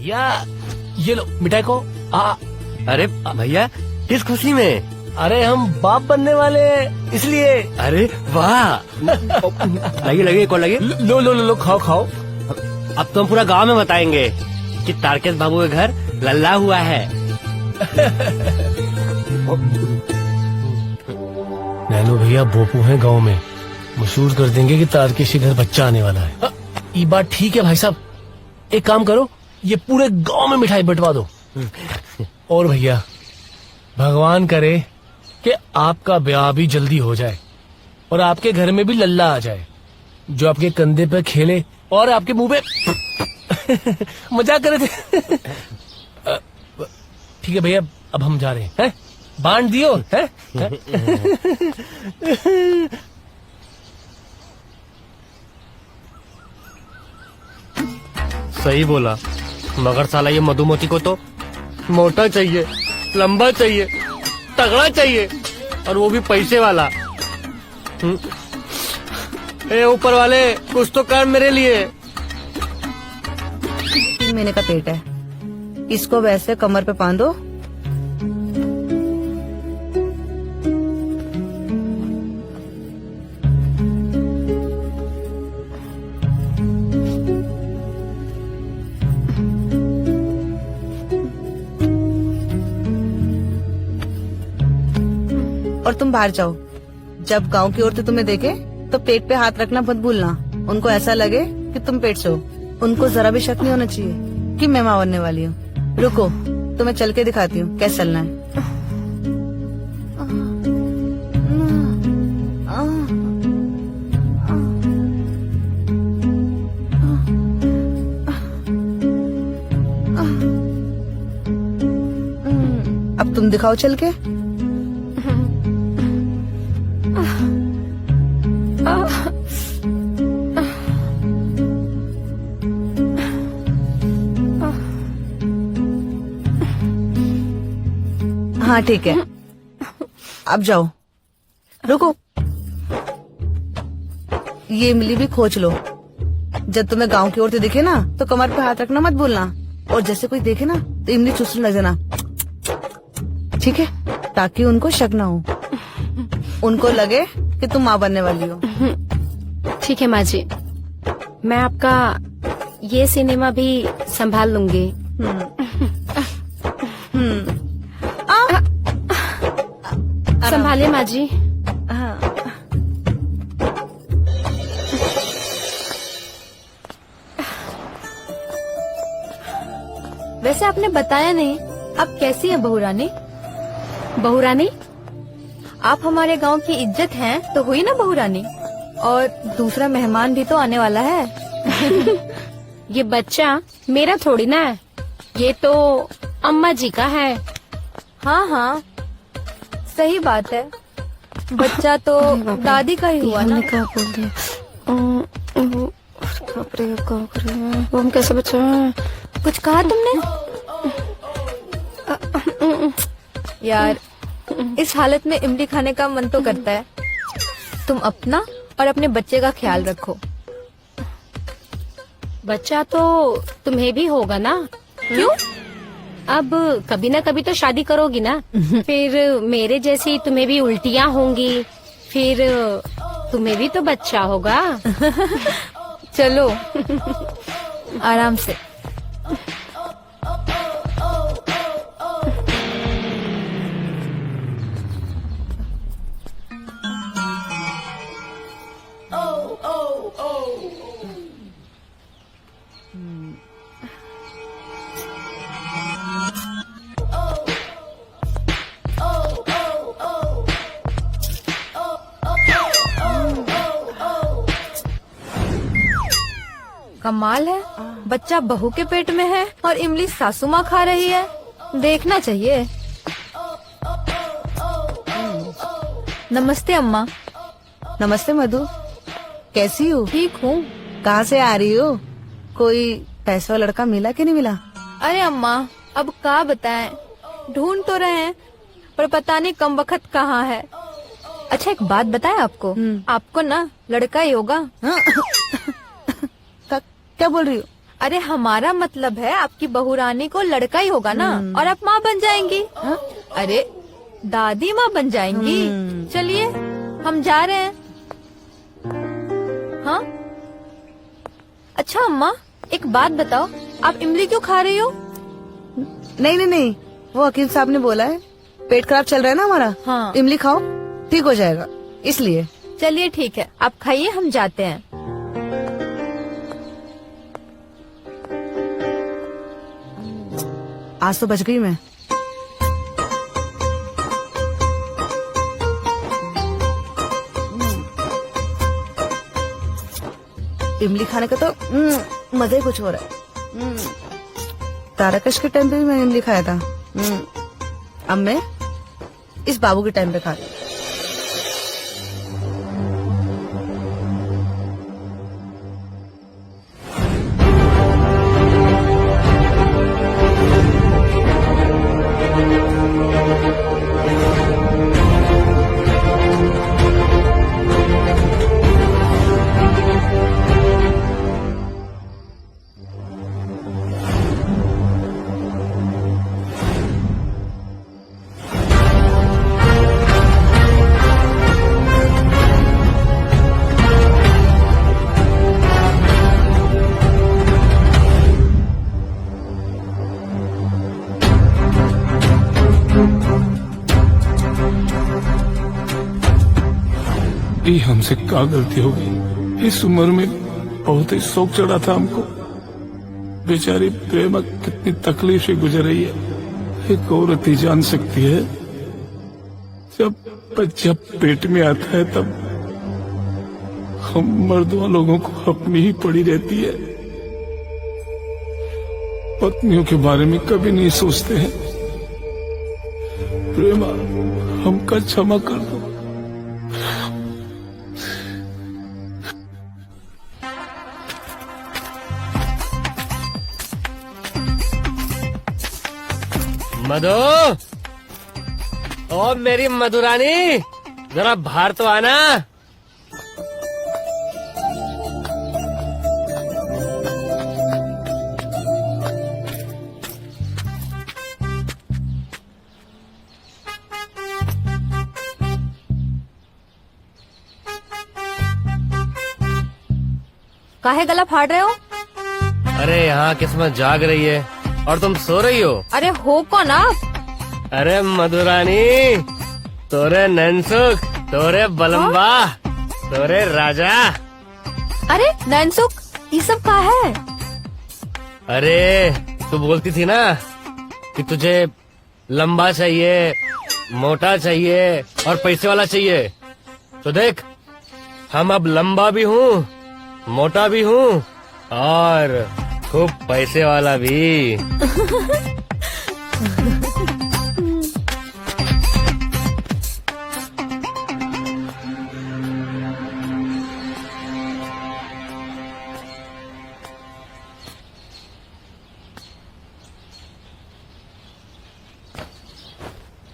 भैया ये लो मिठाई को। अरे भैया किस खुशी में? अरे हम बाप बनने वाले हैं इसलिए। अरे वाह लगे लगे एक और लगे। लो लो लो लो खाओ खाओ। अब तो हम पूरा गांव में बताएंगे कि तारकेश बाबू के घर लल्ला हुआ है। नैनो भैया बोपू हैं गांव में, मशहूर कर देंगे कि तारकेश के घर बच्चा आने वाला है। ये बात ठीक है भाई साहब, एक काम करो ये पूरे गांव में मिठाई बंटवा दो। और भैया भगवान करे कि आपका ब्याह भी जल्दी हो जाए और आपके घर में भी लल्ला आ जाए जो आपके कंधे पे खेले और आपके मुंह पे मजाक करे थे। ठीक है भैया अब हम जा रहे हैं, बांट दियो है? सही बोला, मगर साला ये मधुमती को तो मोटा चाहिए, लंबा चाहिए, तगड़ा चाहिए और वो भी पैसे वाला। ए ऊपर वाले कुछ तो कर मेरे लिए। 3 महीने का पेट है, इसको वैसे कमर पे बांधो। और तुम बाहर जाओ, जब गांव की औरतें तुम्हें देखे तो पेट पे हाथ रखना मत भूलना। उनको ऐसा लगे कि तुम पेट से हो, उनको जरा भी शक नहीं होना चाहिए कि मैं मां बनने वाली हूँ। रुको तुम्हें चल के दिखाती हूँ कैसे चलना है। अब तुम दिखाओ चल के। हाँ ठीक है, अब जाओ। रुको ये इमली भी खोज लो। जब तुम्हें गांव की औरतें दिखे ना तो कमर पे हाथ रखना मत भूलना, और जैसे कोई देखे ना तो इमली चूसने लग जाना, ठीक है? ताकि उनको शक ना हो, उनको लगे कि तुम माँ बनने वाली हो। ठीक है माँ जी, मैं आपका ये सिनेमा भी संभाल लूंगी। संभालिए माँ जी। वैसे आपने बताया नहीं, आप कैसी है बहू रानी? बहू रानी, आप हमारे गांव की इज्जत हैं तो हुई ना बहू रानी। और दूसरा मेहमान भी तो आने वाला है। ये बच्चा मेरा थोड़ी ना है, ये तो अम्मा जी का है। हाँ हाँ सही बात है, बच्चा तो दादी का ही हुआ ना। क्या बोल दिया? वो हम कैसे बचाएं? कुछ कहा तुमने? यार इस हालत में इमली खाने का मन तो करता है। तुम अपना और अपने बच्चे का ख्याल रखो। बच्चा तो तुम्हें भी होगा ना? क्यों? अब कभी ना कभी तो शादी करोगी ना, फिर मेरे जैसी तुम्हें भी उल्टियाँ होंगी, फिर तुम्हें भी तो बच्चा होगा। चलो आराम से। कमाल है, बच्चा बहू के पेट में है और इमली सासू माँ खा रही है। देखना चाहिए। नमस्ते अम्मा। नमस्ते मधु, कैसी हो? ठीक हूँ। कहाँ से आ रही हो? कोई पैसा लड़का मिला कि नहीं मिला? अरे अम्मा अब क्या बताएं, ढूंढ तो रहे हैं पर पता नहीं कम वक्त कहाँ है। अच्छा एक बात बताएं आपको, आपको ना लड़का ही होगा। क्या बोल रही हो? अरे हमारा मतलब है आपकी बहू रानी को लड़का ही होगा ना, और आप माँ बन जाएंगी। हाँ? अरे दादी माँ बन जाएंगी। चलिए हम जा रहे हैं। हाँ अच्छा अम्मा, एक बात बताओ, आप इमली क्यों खा रही हो? नहीं नहीं नहीं, वो वकील साहब ने बोला है पेट खराब चल रहा है ना हमारा। हाँ। इमली खाओ ठीक हो जाएगा, इसलिए। चलिए ठीक है, आप खाइए, हम जाते हैं। आज तो बच गई मैं। इमली खाने का तो मजा ही कुछ हो रहा है। ताराकश के टाइम पे भी मैंने इमली खाया था। अब मैं इस बाबू के टाइम पे खा रही हूँ। ये हमसे क्या गलती हो गई? इस उम्र में बहुत ही शौक चढ़ा था हमको। बेचारी प्रेमा कितनी तकलीफ से गुजर रही है, एक औरत ही जान सकती है। जब बच्चा पेट में आता है तब हम मर्दों लोगों को अपनी ही पड़ी रहती है। पत्नियों के बारे में कभी नहीं सोचते हैं। प्रेमा, हमका क्षमा कर दो। मधु, ओ मेरी मधुरानी, जरा बाहर तो आना। काहे गला फाड़ रहे हो? अरे यहाँ किस्मत जाग रही है और तुम सो रही हो। अरे हो कौन आप? अरे मधुरानी, तोरे नैनसुख, तोरे बलम्बा, तोरे राजा। अरे नैनसुख, ये सब का है? अरे तू बोलती थी ना कि तुझे लंबा चाहिए, मोटा चाहिए और पैसे वाला चाहिए, तो देख हम अब लंबा भी हूँ, मोटा भी हूँ और खूब पैसे वाला भी।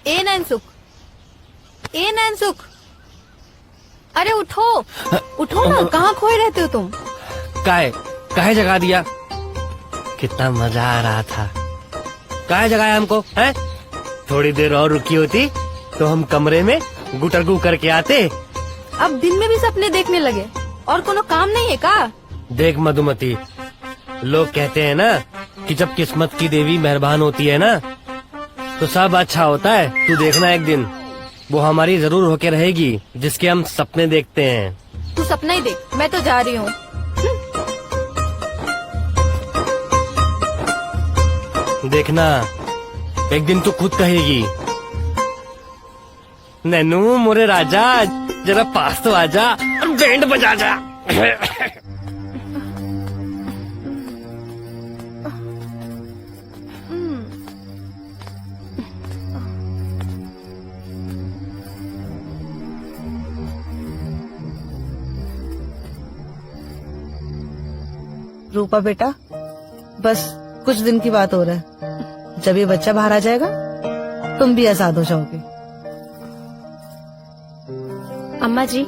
ए नैनसुख, ए नैनसुख, अरे उठो, उठो ना, कहाँ खोए रहते हो तुम? काहे जगा दिया? कितना मजा आ रहा था। काहे जगाया हमको, हैं? थोड़ी देर और रुकी होती तो हम कमरे में गुटरगू करके आते। अब दिन में भी सपने देखने लगे, और कोनो काम नहीं है का? देख मधुमती, लोग कहते हैं ना कि जब किस्मत की देवी मेहरबान होती है ना तो सब अच्छा होता है। तू देखना एक दिन वो हमारी जरूर होके रहेगी जिसके हम सपने देखते हैं। तू सपना ही देख, मैं तो जा रही हूँ। देखना एक दिन तू खुद कहेगी, नैनू मोरे राजा जरा पास तो आजा और बैंड बजा जा। रूपा बेटा, बस कुछ दिन की बात हो रहा है, जब ये बच्चा बाहर आ जाएगा तुम भी आजाद हो जाओगे। अम्मा जी,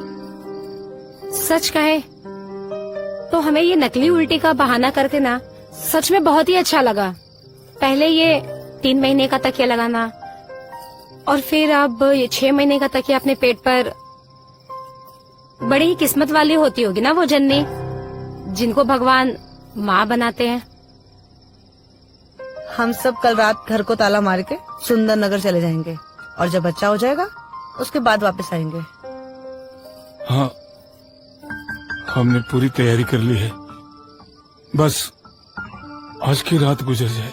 सच कहे तो हमें ये नकली उल्टी का बहाना करके ना सच में बहुत ही अच्छा लगा। पहले ये 3 महीने का तकिया लगाना और फिर अब ये 6 महीने का तकिया अपने पेट पर। बड़ी ही किस्मत वाली होती होगी ना वो जननी जिनको भगवान माँ बनाते हैं। हम सब कल रात घर को ताला मार के सुंदर नगर चले जाएंगे और जब बच्चा हो जाएगा उसके बाद वापस आएंगे। हाँ, हमने पूरी तैयारी कर ली है, बस आज की रात गुजर जाए।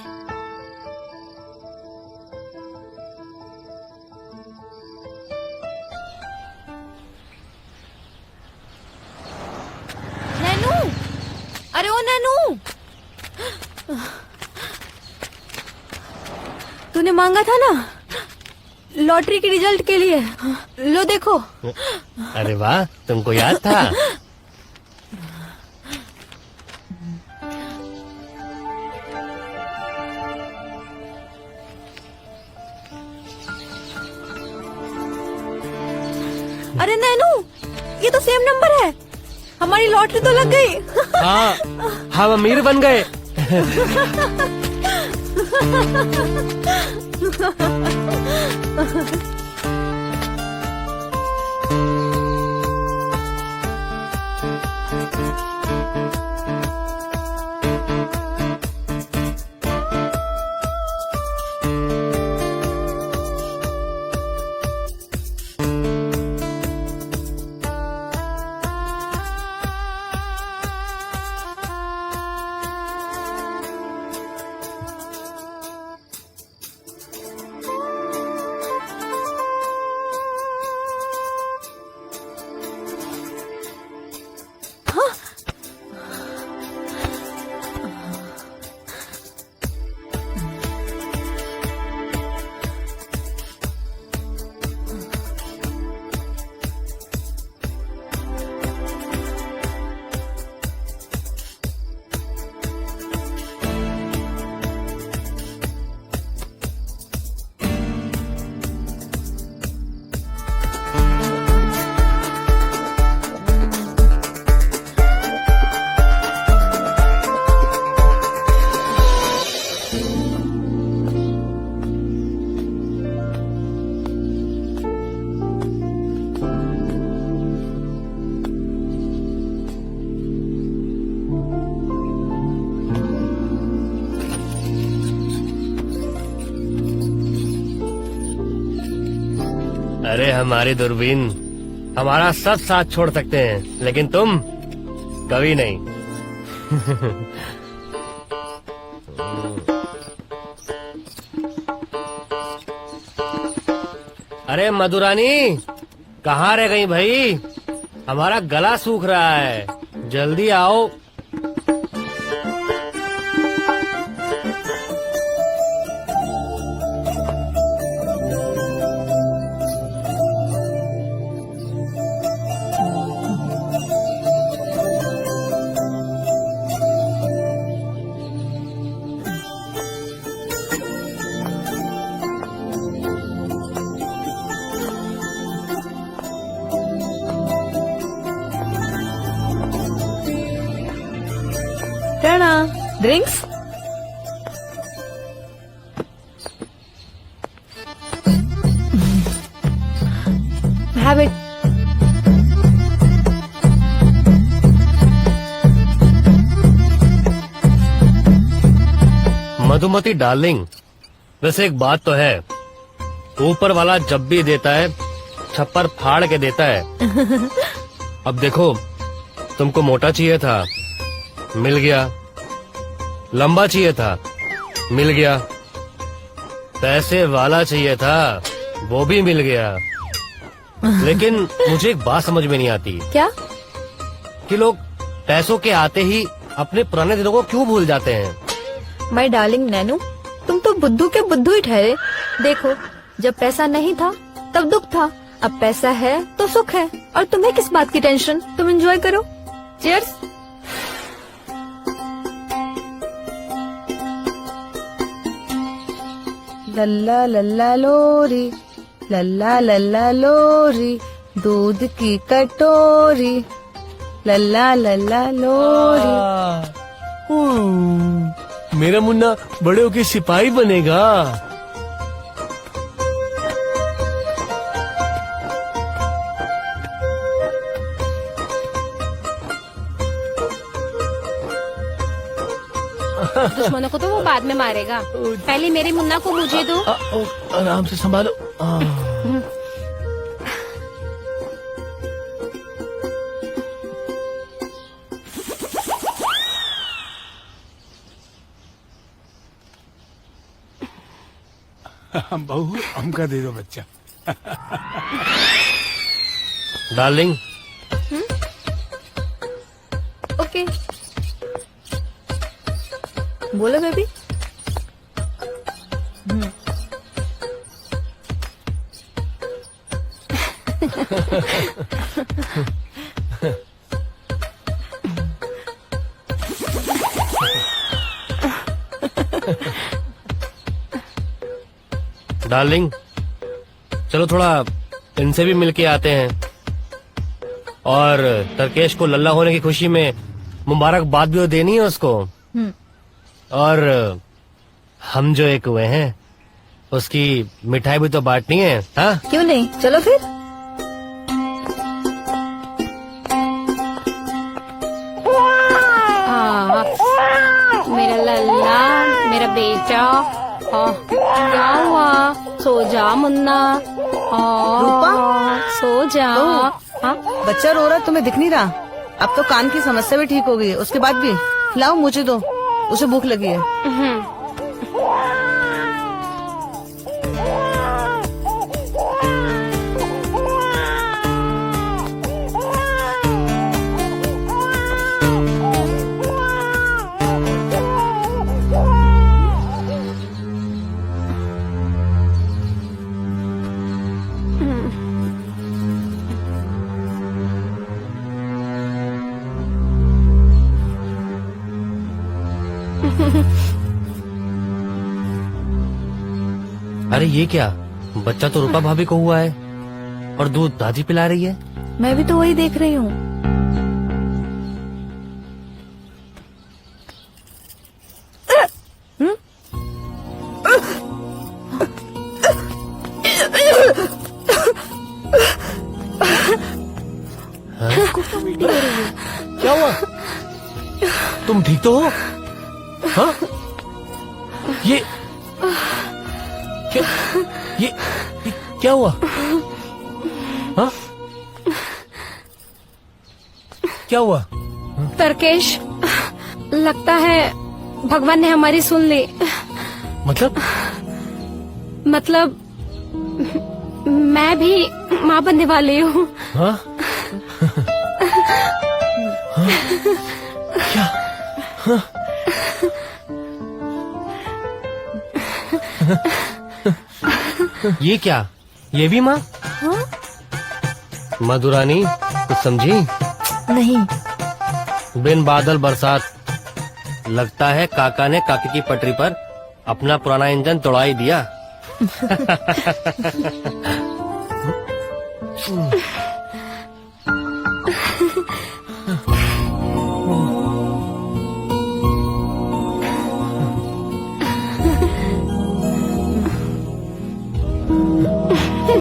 नैनू, अरे ओ नैनू, तूने मांगा था ना लॉटरी के रिजल्ट के लिए, लो देखो। अरे वाह, तुमको याद था। अरे नैनू, ये तो सेम नंबर है, हमारी लॉटरी तो लग गई। हाँ, हम अमीर बन गए। अरे हमारी दूरबीन हमारा सब साथ छोड़ सकते हैं, लेकिन तुम कभी नहीं। अरे मधुरानी, कहाँ रह गई भाई? हमारा गला सूख रहा है, जल्दी आओ। Terna drinks. Have it. Madhumati darling, वैसे एक बात तो है, ऊपर वाला जब भी देता है छप्पर फाड़ के देता है। अब देखो, तुमको मोटा चाहिए था, मिल गया। लंबा चाहिए था, मिल गया। पैसे वाला चाहिए था, वो भी मिल गया। लेकिन मुझे एक बात समझ में नहीं आती क्या? कि लोग पैसों के आते ही अपने पुराने दिनों को क्यों भूल जाते हैं। माय डार्लिंग नैनू, तुम तो बुद्धू के बुद्धू ही ठहरे। देखो, जब पैसा नहीं था तब दुख था, अब पैसा है तो सुख है, और तुम्हें किस बात की टेंशन? तुम एंजॉय करो। चीयर्स। लल्ला लल्ला लोरी, लल्ला लल्ला लोरी, दूध की कटोरी, लल्ला लल्ला लोरी। मेरा मुन्ना बड़े होके सिपाही बनेगा। दुश्मनों को तो वो बाद में मारेगा, पहले मेरे मुन्ना को मुझे दो। आराम से संभालो। बहू हमका दे दो बच्चा। डार्लिंग, ओके, बोलो बेबी। डार्लिंग, चलो थोड़ा इनसे भी मिलके आते हैं और तरकेश को लल्ला होने की खुशी में मुबारकबाद भी तो देनी है उसको। और हम जो एक हुए हैं उसकी मिठाई भी तो बांटनी है। हाँ, क्यों नहीं, चलो फिर। मेरा लल्ला, मेरा बेटा। क्या हुआ? सो जा मुन्ना। रूपा? सो जा। हाँ? बच्चा रो रहा, तुम्हें दिख नहीं रहा? अब तो कान की समस्या भी ठीक हो गई है, उसके बाद भी लाओ मुझे दो, उसे भूख लगी है। अरे ये क्या, बच्चा तो रूपा भाभी को हुआ है और दूध दादी पिला रही है। मैं भी तो वही देख रही हूँ। क्या हुआ? तुम ठीक तो हो? हाँ? ये क्या हुआ? हाँ? क्या हुआ? तरकेश, लगता है भगवान ने हमारी सुन ली। मतलब मैं भी माँ बनने वाली हूँ। हाँ? क्या? हाँ? ये क्या, ये भी माँ? मधुरानी, कुछ समझी? नहीं। बिन बादल बरसात, लगता है काका ने काकी की पटरी पर अपना पुराना इंजन तोड़ा ही दिया।